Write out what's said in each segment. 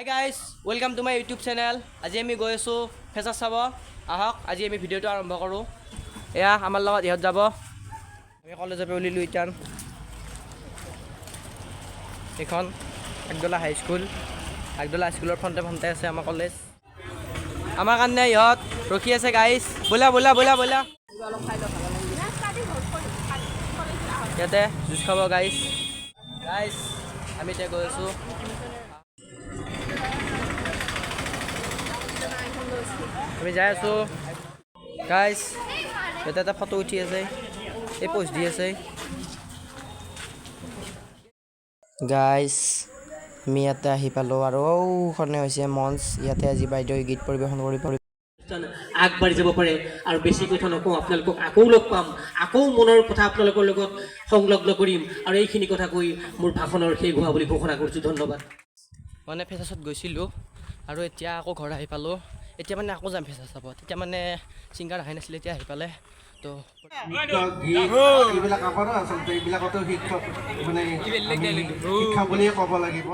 Hi guys, welcome to my YouTube channel. আজি আমি গৈ আছো ফেচাচ চাব আহক আজি আমি ভিডিওটো আৰম্ভ কৰোঁ এয়া আমাৰ লগত ইহঁত যাব আমি কলেজৰ পৰা ওলিলোঁ ইটান এখন আগদলা হাই স্কুল আগদলা স্কুলৰ ফ্ৰণ্টে আছে আমাৰ কলেজ আমাৰ কাৰণে ইহঁত ৰখি আছে গাইজ ব'লা ইয়াতে জুচ খাব গাইজ আমি এতিয়া গৈ আছোঁ আমি যাই আছোঁ গাইজ ইয়াতে এটা ফটো উঠি আছে এই পোষ্ট দি আছে গাইজ আমি ইয়াতে আহি পালোঁ আৰু ওখনে হৈছে মঞ্চ ইয়াতে আজি বাইদেৱে গীত পৰিৱেশন কৰিব আগবাঢ়ি যাব পাৰে আৰু বেছি কথা নকওঁ আপোনালোকক আকৌ লগ পাম আকৌ মনৰ কথা আপোনালোকৰ লগত সংলগ্ন কৰিম আৰু এইখিনি কথা কৈ মোৰ ভাষণৰ শেষ হোৱা বুলি ঘোষণা কৰিছোঁ ধন্যবাদ মানে ফেচাচত গৈছিলোঁ আৰু এতিয়া আকৌ ঘৰ আহি পালোঁ এতিয়া মানে আকৌ যাম ফেচাচ চাব তেতিয়া মানে ছিংগাৰ আহি নাছিলে এতিয়া আহি পালে তো এইবিলাক আমাৰ আচলতে এইবিলাকতো শিক্ষক মানে শিক্ষা বুলিয়ে ক'ব লাগিব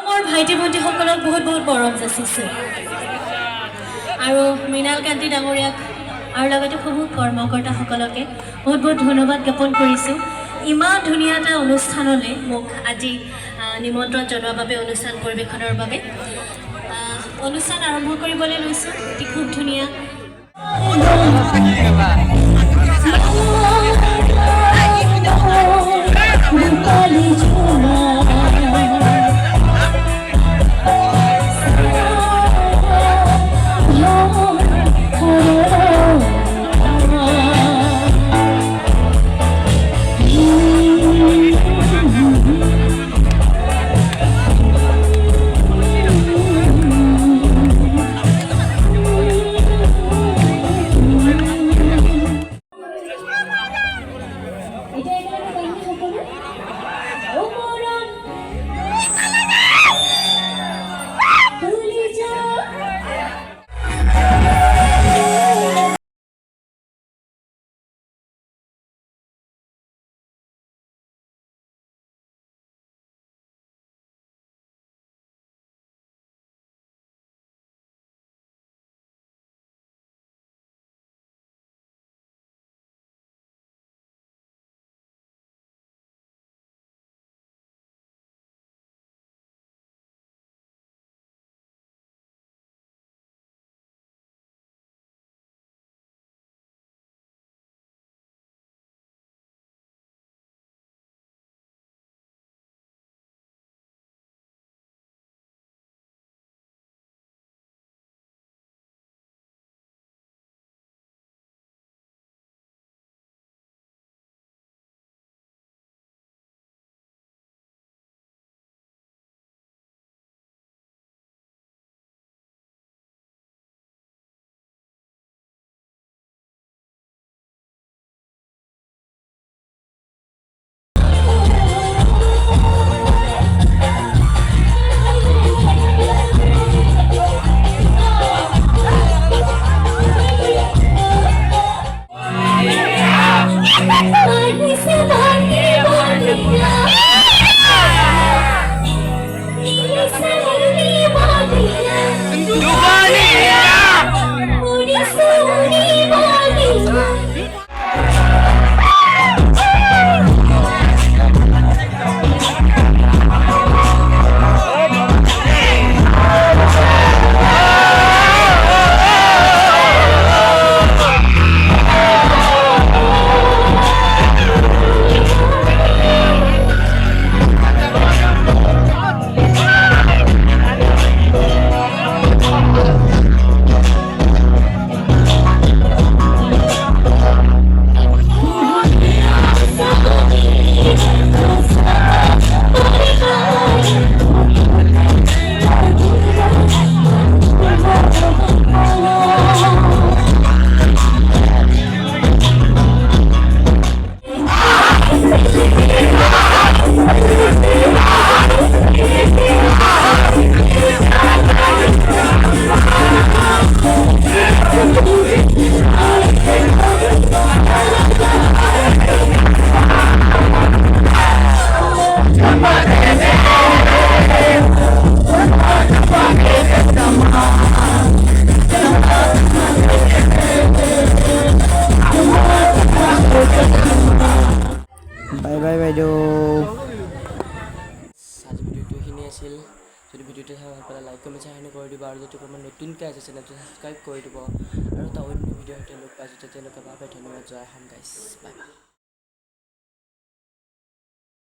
মোৰ ভাইটি ভণ্টিসকলক বহুত মৰম যাচিছে আৰু মৃণাল কান্তি ডাঙৰীয়াক আৰু লগতে বহুত কৰ্মকৰ্তাসকলকে বহুত ধন্যবাদ জ্ঞাপন কৰিছোঁ ইমান ধুনীয়া এটা অনুষ্ঠানলৈ মোক আজি নিমন্ত্ৰণ জনোৱাৰ বাবে অনুষ্ঠান পৰিৱেশনৰ বাবে অনুষ্ঠান আৰম্ভ কৰিবলৈ লৈছোঁ এটি খুব ধুনীয়া এইখিনি আছিল যদি ভিডিঅ'টো চাই ভাল পালে লাইক কমেণ্ট শ্বেয়াৰ কৰি দিব আৰু যদি কোনোবা নতুনকৈ আছে চেনেলটো ছাবস্ক্ৰাইব কৰি দিব আৰু এটা অন্য ভিডিঅ'ৰ সৈতে লগ পাইছোঁ তেতিয়ালৈকে বাবে ধন্যবাদ জয় অসম গাইছ বাই বাই